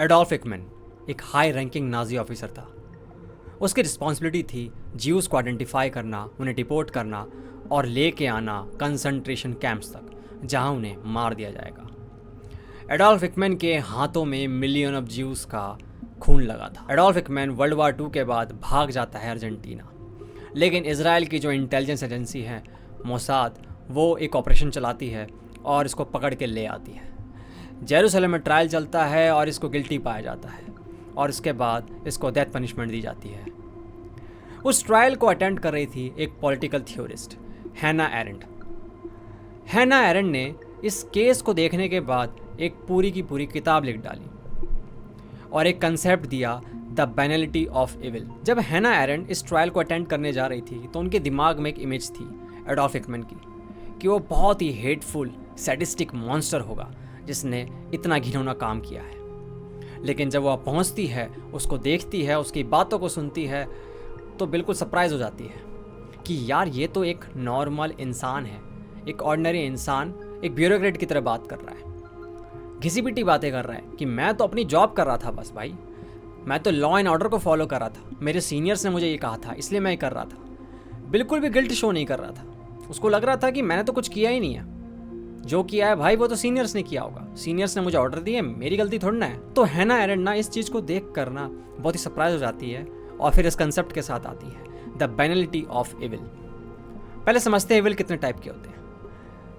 Adolf Hickman एक high ranking Nazi officer था। उसकी रिस्पॉन्सिबिलिटी थी ज्यूज़ को आइडेंटिफाई करना, उन्हें डिपोर्ट करना और लेके आना कंसंट्रेशन कैंप्स तक, जहां उन्हें मार दिया जाएगा। एडोल्फ हिकमैन के हाथों में मिलियन ऑफ ज्यूज़ का खून लगा था। एडोल्फ हिकमैन वर्ल्ड वार 2 के बाद भाग जाता है अर्जेंटीना, लेकिन इजराइल की जो इंटेलिजेंस एजेंसी है मोसाद, वो एक ऑपरेशन चलाती है और इसको पकड़ के ले आती है। जेरूसलम में ट्रायल चलता है और इसको गिल्टी पाया जाता है और इसके बाद इसको डेथ पनिशमेंट दी जाती है। उस ट्रायल को अटेंड कर रही थी एक पॉलिटिकल थ्योरिस्ट हैना एरेंट। हैना एरेंट ने इस केस को देखने के बाद एक पूरी की पूरी किताब लिख डाली और एक कंसेप्ट दिया, द बैनलिटी ऑफ इविल। जब हैना एरेंट इस ट्रायल को अटेंड करने जा रही थी तो उनके दिमाग में एक इमेज थी एडोल्फ हिकमैन की कि वो बहुत ही हेटफुल सैडिस्टिक मॉन्स्टर होगा जिसने इतना घिनौना काम किया है। लेकिन जब वह पहुंचती है, उसको देखती है, उसकी बातों को सुनती है, तो बिल्कुल सरप्राइज हो जाती है कि यार ये तो एक नॉर्मल इंसान है, एक ऑर्डिनरी इंसान, एक ब्यूरोक्रेट की तरह बात कर रहा है, घिसी पिटी बातें कर रहा है कि मैं तो अपनी जॉब कर रहा था बस भाई, मैं तो लॉ एंड ऑर्डर को फॉलो कर रहा था, मेरे सीनियर्स ने मुझे ये कहा था इसलिए मैं ये कर रहा था। बिल्कुल भी गिल्ट शो नहीं कर रहा था। उसको लग रहा था कि मैंने तो कुछ किया ही नहीं है, जो किया है भाई वो तो सीनियर्स ने किया होगा, सीनियर्स ने मुझे ऑर्डर दिए, मेरी गलती थोड़ी ना है। तो हैना एरेंट ना इस चीज़ को देख कर ना बहुत ही सरप्राइज हो जाती है और फिर इस कंसेप्ट के साथ आती है, द बैनलिटी ऑफ इविल। पहले समझते हैं इविल कितने टाइप के होते हैं।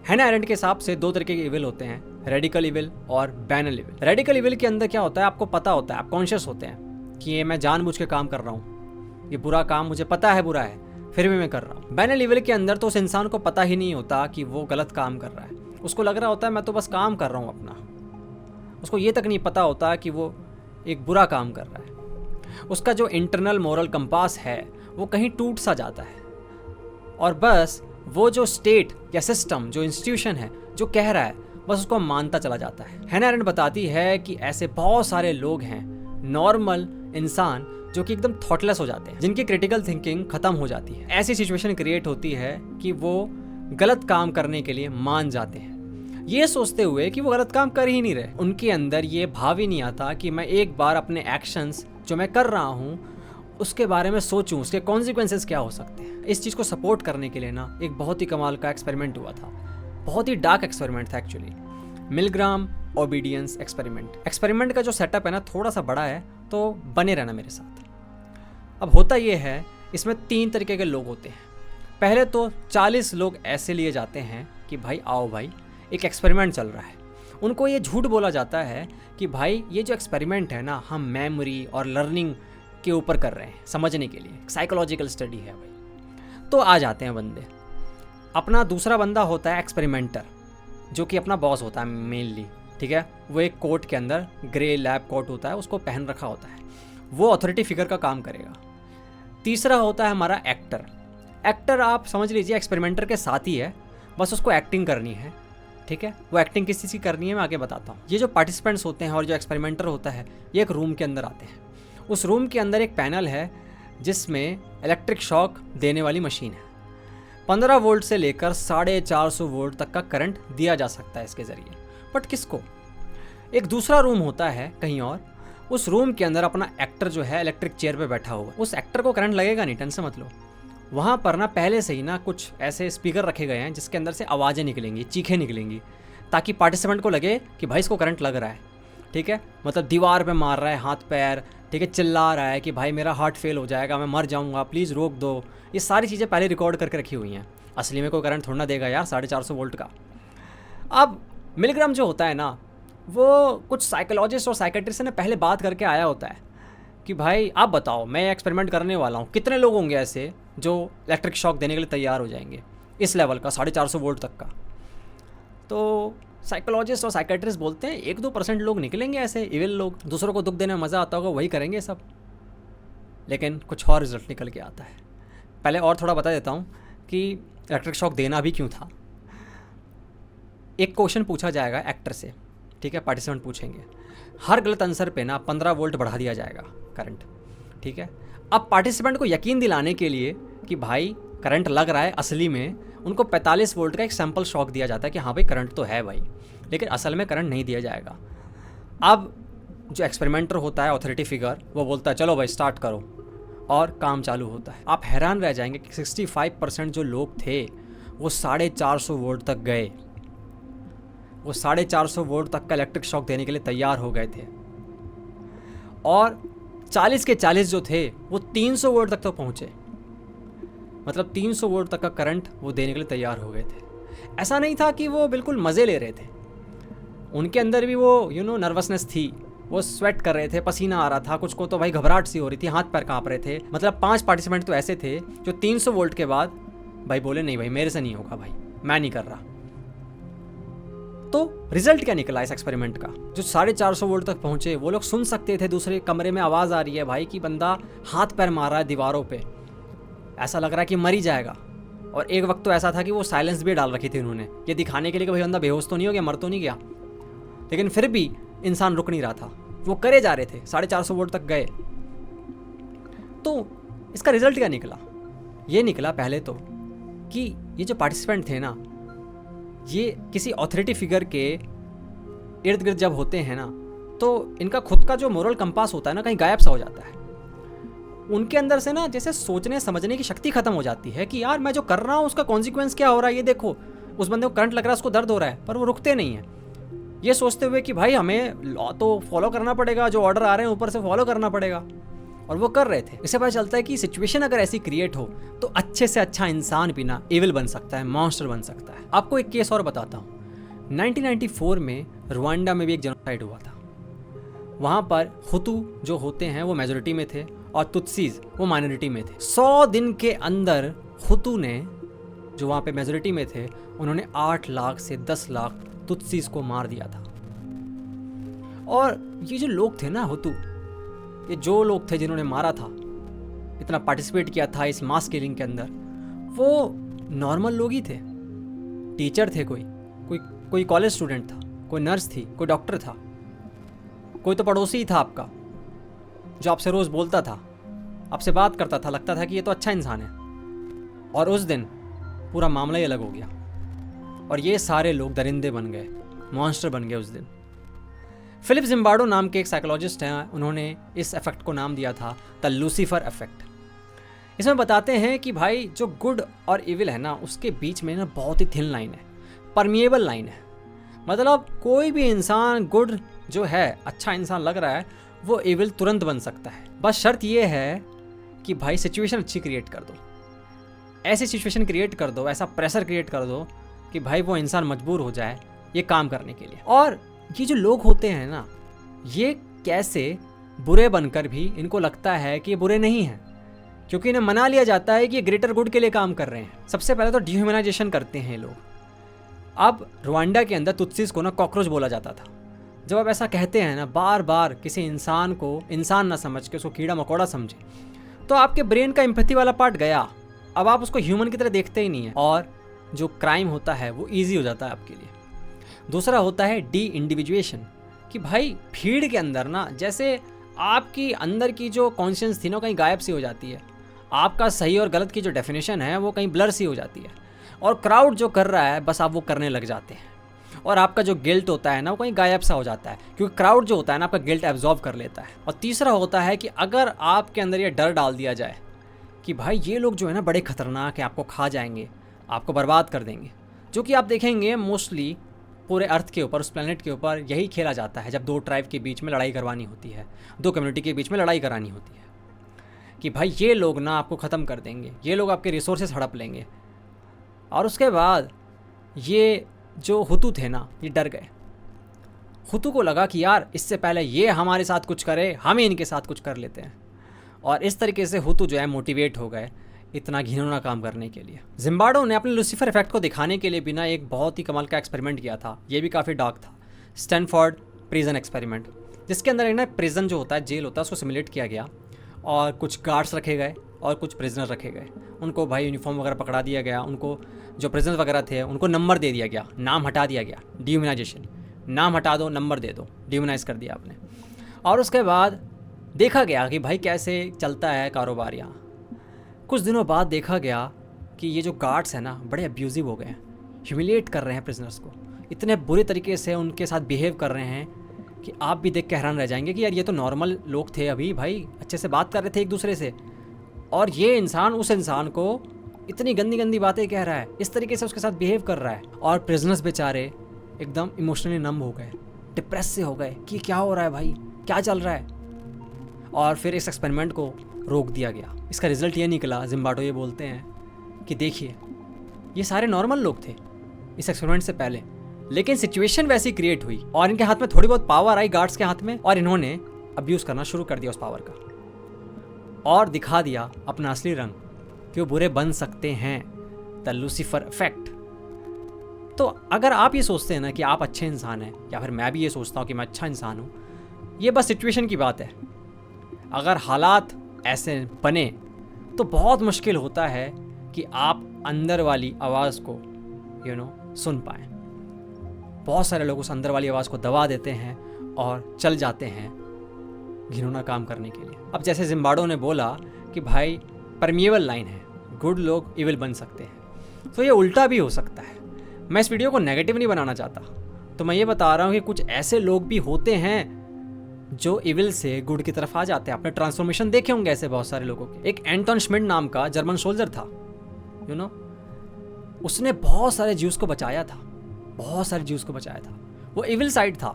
हैना एरेंट के हिसाब से 2 तरीके के इविल होते हैं, रेडिकल इविल और बैनल इविल। रेडिकल इविल के अंदर क्या होता है, आपको पता होता है, आप कॉन्शियस होते हैं कि ये मैं जानबूझ के काम कर रहा हूँ, ये बुरा काम मुझे पता है बुरा है, फिर भी मैं कर रहा हूँ। बैनल इविल के अंदर तो उस इंसान को पता ही नहीं होता कि वो गलत काम कर रहा है, उसको लग रहा होता है मैं तो बस काम कर रहा हूँ अपना, उसको ये तक नहीं पता होता कि वो एक बुरा काम कर रहा है। उसका जो इंटरनल मोरल कंपास है वो कहीं टूट सा जाता है और बस वो जो स्टेट या सिस्टम, जो इंस्टीट्यूशन है जो कह रहा है, बस उसको मानता चला जाता है। हैना एरेंट बताती है कि ऐसे बहुत सारे लोग हैं, नॉर्मल इंसान, जो कि एकदम थॉटलेस हो जाते हैं, जिनकी क्रिटिकल थिंकिंग खत्म हो जाती है। ऐसी सिचुएशन क्रिएट होती है कि वो गलत काम करने के लिए मान जाते हैं, ये सोचते हुए कि वो गलत काम कर ही नहीं रहे। उनके अंदर ये भाव ही नहीं आता कि मैं एक बार अपने एक्शंस जो मैं कर रहा हूँ उसके बारे में सोचूं, उसके कॉन्सिक्वेंसेस क्या हो सकते हैं। इस चीज़ को सपोर्ट करने के लिए ना एक बहुत ही कमाल का एक्सपेरिमेंट हुआ था, बहुत ही डार्क एक्सपेरिमेंट था एक्चुअली, मिलग्राम ओबीडियंस एक्सपेरिमेंट। एक्सपेरिमेंट का जो सेटअप है ना थोड़ा सा बड़ा है, तो बने रहना मेरे साथ। अब होता ये है, इसमें 3 तरीके के लोग होते हैं। पहले तो 40 लोग ऐसे लिए जाते हैं कि भाई आओ भाई एक एक्सपेरिमेंट चल रहा है। उनको ये झूठ बोला जाता है कि भाई ये जो एक्सपेरिमेंट है ना, हम मेमोरी और लर्निंग के ऊपर कर रहे हैं, समझने के लिए, साइकोलॉजिकल स्टडी है भाई। तो आ जाते हैं बंदे। अपना दूसरा बंदा होता है एक्सपेरिमेंटर, जो कि अपना बॉस होता है मेनली, ठीक है। वो एक कोट के अंदर, ग्रे लैब कोट होता है, उसको पहन रखा होता है, वो अथॉरिटी फिगर का काम करेगा। तीसरा होता है हमारा एक्टर। एक्टर आप समझ लीजिए एक्सपेरिमेंटर के साथ ही है, बस उसको एक्टिंग करनी है, ठीक है। वो एक्टिंग किस चीज़ की करनी है मैं आगे बताता हूँ। ये जो पार्टिसिपेंट्स होते हैं और जो एक्सपेरिमेंटर होता है, ये एक रूम के अंदर आते हैं। उस रूम के अंदर एक पैनल है जिसमें इलेक्ट्रिक शॉक देने वाली मशीन है। 15 वोल्ट से लेकर 450 वोल्ट तक का करंट दिया जा सकता है इसके ज़रिए। बट किसको? एक दूसरा रूम होता है कहीं और, उस रूम के अंदर अपना एक्टर जो है इलेक्ट्रिक चेयर पे बैठा हुआ, उस एक्टर को करंट लगेगा नहीं, टेंशन मत लो। वहाँ पर ना पहले से ही ना कुछ ऐसे स्पीकर रखे गए हैं जिसके अंदर से आवाज़ें निकलेंगी, चीखें निकलेंगी, ताकि पार्टिसिपेंट को लगे कि भाई इसको करंट लग रहा है, ठीक है। मतलब दीवार पे मार रहा है हाथ पैर, ठीक है, चिल्ला रहा है कि भाई मेरा हार्ट फेल हो जाएगा, मैं मर जाऊँगा, प्लीज़ रोक दो। ये सारी चीज़ें पहले रिकॉर्ड करके रखी हुई हैं। असली में कोई करंट थोड़ा ना देगा यार 450 वोल्ट का। अब मिलीग्राम जो होता है ना, वो कुछ साइकोलॉजिस्ट और साइकेट्रिस्ट ने पहले बात करके आया होता है कि भाई आप बताओ, मैं एक्सपेरिमेंट करने वाला हूँ, कितने लोग होंगे ऐसे जो इलेक्ट्रिक शॉक देने के लिए तैयार हो जाएंगे इस लेवल का, 450 वोल्ट तक का। तो साइकोलॉजिस्ट और साइकेट्रिस्ट बोलते हैं 1-2% लोग निकलेंगे ऐसे इविल लोग, दूसरों को दुख देने में मज़ा आता होगा, वही करेंगे सब। लेकिन कुछ और रिजल्ट निकल के आता है। पहले और थोड़ा बता देता हूँ कि इलेक्ट्रिक शॉक देना भी क्यों था। एक क्वेश्चन पूछा जाएगा एक्टर से, ठीक है, पार्टिसिपेंट पूछेंगे, हर गलत आंसर पे ना 15 वोल्ट बढ़ा दिया जाएगा करंट, ठीक है। अब पार्टिसिपेंट को यकीन दिलाने के लिए कि भाई करंट लग रहा है असली में, उनको 45 वोल्ट का एक सैंपल शॉक दिया जाता है कि हाँ भाई करंट तो है भाई, लेकिन असल में करंट नहीं दिया जाएगा। अब जो एक्सपेरिमेंटर होता है, ऑथोरिटी फिगर, वो बोलता है चलो भाई स्टार्ट करो, और काम चालू होता है। आप हैरान रह जाएंगे कि 65% जो लोग थे वो 450 वोल्ट तक गए। वो 450 वोल्ट तक का इलेक्ट्रिक शॉक देने के लिए तैयार हो गए थे, और 40 के 40 जो थे वो 300 वोल्ट तक तो पहुँचे। मतलब 300 वोल्ट तक का करंट वो देने के लिए तैयार हो गए थे। ऐसा नहीं था कि वो बिल्कुल मज़े ले रहे थे, उनके अंदर भी वो नर्वसनेस थी, वो स्वेट कर रहे थे, पसीना आ रहा था, कुछ को तो भाई घबराहट सी हो रही थी, हाथ पैर कांप रहे थे। मतलब 5 पार्टिसिपेंट तो ऐसे थे जो 300 वोल्ट के बाद भाई बोले नहीं भाई मेरे से नहीं होगा, भाई मैं नहीं कर रहा। तो रिजल्ट क्या निकला इस एक्सपेरिमेंट का? जो 450 वोल्ट तक पहुंचे वो लोग सुन सकते थे, दूसरे कमरे में आवाज़ आ रही है भाई कि बंदा हाथ पैर मार रहा है दीवारों पे, ऐसा लग रहा है कि मर ही जाएगा। और एक वक्त तो ऐसा था कि वो साइलेंस भी डाल रखी थी उन्होंने, ये दिखाने के लिए कि भाई बंदा बेहोश तो नहीं हो गया, मर तो नहीं गया। लेकिन फिर भी इंसान रुक नहीं रहा था, वो करे जा रहे थे, 450 वोल्ट तक गए। तो इसका रिजल्ट क्या निकला? ये निकला पहले तो कि ये जो पार्टिसिपेंट थे ना, ये किसी ऑथोरिटी फिगर के इर्द गिर्द जब होते हैं ना, तो इनका खुद का जो मोरल कंपास होता है ना, कहीं गायब सा हो जाता है। उनके अंदर से ना जैसे सोचने समझने की शक्ति खत्म हो जाती है कि यार मैं जो कर रहा हूँ उसका कॉन्सिक्वेंस क्या हो रहा है, ये देखो उस बंदे को करंट लग रहा है, उसको दर्द हो रहा है, पर वो रुकते नहीं है, ये सोचते हुए कि भाई हमें लॉ तो फॉलो करना पड़ेगा, जो ऑर्डर आ रहे हैं ऊपर से फॉलो करना पड़ेगा। और वो कर रहे थे। इससे पता चलता है कि सिचुएशन अगर ऐसी क्रिएट हो तो अच्छे से अच्छा इंसान भी ना एविल बन सकता है, मॉन्स्टर बन सकता है। आपको एक केस और बताता हूँ। 1994 में रुवांडा में भी एक जेनोसाइड हुआ था। वहाँ पर हुतू जो होते हैं वो मेजोरिटी में थे और तुत्सीज वो माइनॉरिटी में थे। 100 दिन के अंदर हुतू ने, जो वहाँ पे मेजोरिटी में थे, उन्होंने 8 लाख से 10 लाख तुत्सीज को मार दिया था। और ये जो लोग थे ना हुतू, ये जो लोग थे जिन्होंने मारा था, इतना पार्टिसिपेट किया था इस मास किलिंग के अंदर, वो नॉर्मल लोग ही थे। टीचर थे, कोई कॉलेज स्टूडेंट था, कोई नर्स थी, कोई डॉक्टर था, कोई तो पड़ोसी ही था आपका जो आपसे रोज़ बोलता था, आपसे बात करता था, लगता था कि ये तो अच्छा इंसान है। और उस दिन पूरा मामला ही अलग हो गया और ये सारे लोग दरिंदे बन गए, मॉन्स्टर बन गए उस दिन। फिलिप जिम्बार्डो नाम के एक साइकोलॉजिस्ट हैं, उन्होंने इस इफेक्ट को नाम दिया था द लूसीफर इफेक्ट। इसमें बताते हैं कि भाई जो गुड और इविल है ना, उसके बीच में ना बहुत ही थिन लाइन है, परमिएबल लाइन है। मतलब कोई भी इंसान गुड जो है, अच्छा इंसान लग रहा है, वो इविल तुरंत बन सकता है। बस शर्त ये है कि भाई सिचुएशन अच्छी क्रिएट कर दो, ऐसी सिचुएशन क्रिएट कर दो, ऐसा प्रेशर क्रिएट कर दो कि भाई वो इंसान मजबूर हो जाए ये काम करने के लिए। और ये जो लोग होते हैं ना, ये कैसे बुरे बनकर भी इनको लगता है कि ये बुरे नहीं हैं, क्योंकि इन्हें मना लिया जाता है कि ये ग्रेटर गुड के लिए काम कर रहे हैं। सबसे पहले तो डिह्यूमनाइजेशन करते हैं लोग। अब रुवांडा के अंदर तुत्सीज को ना कॉकरोच बोला जाता था। जब आप ऐसा कहते हैं ना, बार बार किसी इंसान को इंसान ना समझ के उसको कीड़ा मकोड़ा समझे, तो आपके ब्रेन का एम्पैथी वाला पार्ट गया। अब आप उसको ह्यूमन की तरह देखते ही नहीं है और जो क्राइम होता है वो ईजी हो जाता है आपके लिए। दूसरा होता है डी इंडिविजुएशन, कि भाई भीड़ के अंदर ना जैसे आपकी अंदर की जो कॉन्शियस थी ना कहीं गायब सी हो जाती है, आपका सही और गलत की जो डेफिनेशन है वो कहीं ब्लर सी हो जाती है, और क्राउड जो कर रहा है बस आप वो करने लग जाते हैं, और आपका जो गिल्ट होता है ना वो कहीं गायब सा हो जाता है, क्योंकि क्राउड जो होता है ना आपका गिल्ट एब्जॉर्ब कर लेता है। और तीसरा होता है कि अगर आपके अंदर ये डर डाल दिया जाए कि भाई ये लोग जो है ना बड़े खतरनाक है, आपको खा जाएंगे, आपको बर्बाद कर देंगे, जो कि आप देखेंगे मोस्टली पूरे अर्थ के ऊपर, उस प्लेनेट के ऊपर यही खेला जाता है जब दो ट्राइब के बीच में लड़ाई करवानी होती है, दो कम्युनिटी के बीच में लड़ाई करानी होती है, कि भाई ये लोग ना आपको ख़त्म कर देंगे, ये लोग आपके रिसोर्सेज हड़प लेंगे। और उसके बाद ये जो हुतू थे ना, ये डर गए। हुतू को लगा कि यार इससे पहले ये हमारे साथ कुछ करे, हम ही इनके साथ कुछ कर लेते हैं, और इस तरीके से हुतू जो है मोटिवेट हो गए इतना घिनौना काम करने के लिए। जिम्बार्डो ने अपने लूसीफर इफेक्ट को दिखाने के लिए बिना एक बहुत ही कमाल का एक्सपेरिमेंट किया था, ये भी काफ़ी डार्क था, स्टैनफोर्ड प्रिजन एक्सपेरिमेंट, जिसके अंदर एक ना प्रिजन जो होता है, जेल होता है, उसको सिमुलेट किया गया और कुछ गार्ड्स रखे गए और कुछ प्रिजनर रखे गए। उनको भाई यूनिफॉर्म वगैरह पकड़ा दिया गया, उनको जो प्रिजनर वगैरह थे उनको नंबर दे दिया गया, नाम हटा दिया गया, डिह्यूमनाइजेशन, नाम हटा दो नंबर दे दो, डिह्यूमनाइज कर दिया आपने। और उसके बाद देखा गया कि भाई कैसे चलता है कारोबार यहाँ। कुछ दिनों बाद देखा गया कि ये जो गार्ड्स हैं ना बड़े अब्यूज़िव हो गए हैं, ह्यूमिलिएट कर रहे हैं प्रिजनर्स को, इतने बुरे तरीके से उनके साथ बिहेव कर रहे हैं कि आप भी देख के हैरान रह जाएंगे कि यार ये तो नॉर्मल लोग थे, अभी भाई अच्छे से बात कर रहे थे एक दूसरे से, और ये इंसान उस इंसान को इतनी गंदी गंदी बातें कह रहा है, इस तरीके से उसके साथ बिहेव कर रहा है। और प्रिजनर्स बेचारे एकदम इमोशनली नम हो गए, डिप्रेस से हो गए कि क्या हो रहा है भाई, क्या चल रहा है। और फिर इस एक्सपेरिमेंट को रोक दिया गया। इसका रिजल्ट ये निकला, जिम्बार्डो ये बोलते हैं कि देखिए ये सारे नॉर्मल लोग थे इस एक्सपेरिमेंट से पहले, लेकिन सिचुएशन वैसी क्रिएट हुई और इनके हाथ में थोड़ी बहुत पावर आई, गार्ड्स के हाथ में, और इन्होंने अब्यूज़ करना शुरू कर दिया उस पावर का और दिखा दिया अपना असली रंग कि वो बुरे बन सकते हैं, द लूसीफर इफेक्ट। तो अगर आप ये सोचते हैं ना कि आप अच्छे इंसान हैं, या फिर मैं भी ये सोचता हूँ कि मैं अच्छा इंसान हूँ, ये बस सिचुएशन की बात है। अगर हालात ऐसे बने तो बहुत मुश्किल होता है कि आप अंदर वाली आवाज़ को सुन पाएँ। बहुत सारे लोग उस अंदर वाली आवाज़ को दबा देते हैं और चल जाते हैं घिनौना काम करने के लिए। अब जैसे जिम्बार्डो ने बोला कि भाई परमिएबल लाइन है, गुड लोग इविल बन सकते हैं, तो ये उल्टा भी हो सकता है। मैं इस वीडियो को नेगेटिव नहीं बनाना चाहता, तो मैं ये बता रहा हूँ कि कुछ ऐसे लोग भी होते हैं जो इविल से गुड की तरफ आ जाते हैं। आपने ट्रांसफॉर्मेशन देखे होंगे ऐसे बहुत सारे लोगों के। एक एंटन श्मिड नाम का जर्मन सोल्जर था, उसने बहुत सारे ज्यूज को बचाया था, बहुत सारे ज्यूज को बचाया था। वो इविल साइड था,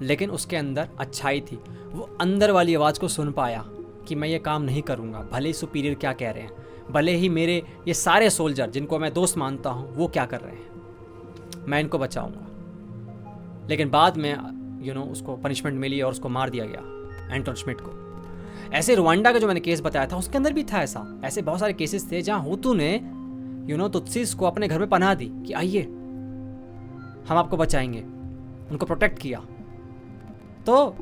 लेकिन उसके अंदर अच्छाई थी। वो अंदर वाली आवाज़ को सुन पाया कि मैं ये काम नहीं करूँगा, भले ही सुपीरियर क्या कह रहे हैं, भले ही मेरे ये सारे सोल्जर जिनको मैं दोस्त मानता हूँ वो क्या कर रहे हैं, मैं इनको बचाऊँगा। लेकिन बाद में उसको पनिशमेंट मिली और उसको मार दिया गया, एंटन श्मिड को। ऐसे रुवांडा का जो मैंने केस बताया था उसके अंदर भी था ऐसा। ऐसे बहुत सारे केसेस थे जहाँ हुतू ने तुत्सीस को अपने घर में पनाह दी कि आइए हम आपको बचाएंगे, उनको प्रोटेक्ट किया। तो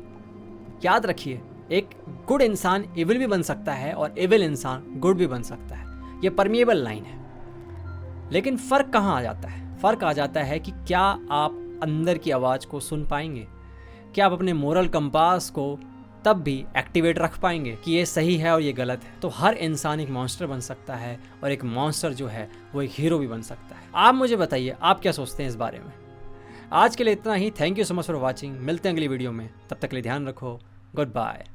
याद रखिए, एक गुड इंसान इविल भी बन सकता है और इविल इंसान गुड भी बन सकता है। ये परमिएबल लाइन है। लेकिन फ़र्क कहाँ आ जाता है? फ़र्क आ जाता है कि क्या आप अंदर की आवाज़ को सुन पाएंगे, क्या आप अपने मोरल कंपास को तब भी एक्टिवेट रख पाएंगे कि ये सही है और ये गलत है। तो हर इंसान एक मॉन्स्टर बन सकता है और एक मॉन्स्टर जो है वो एक हीरो भी बन सकता है। आप मुझे बताइए आप क्या सोचते हैं इस बारे में। आज के लिए इतना ही। Thank you so much for watching. मिलते हैं अगली वीडियो में, तब तक के लिए ध्यान रखो। Good bye.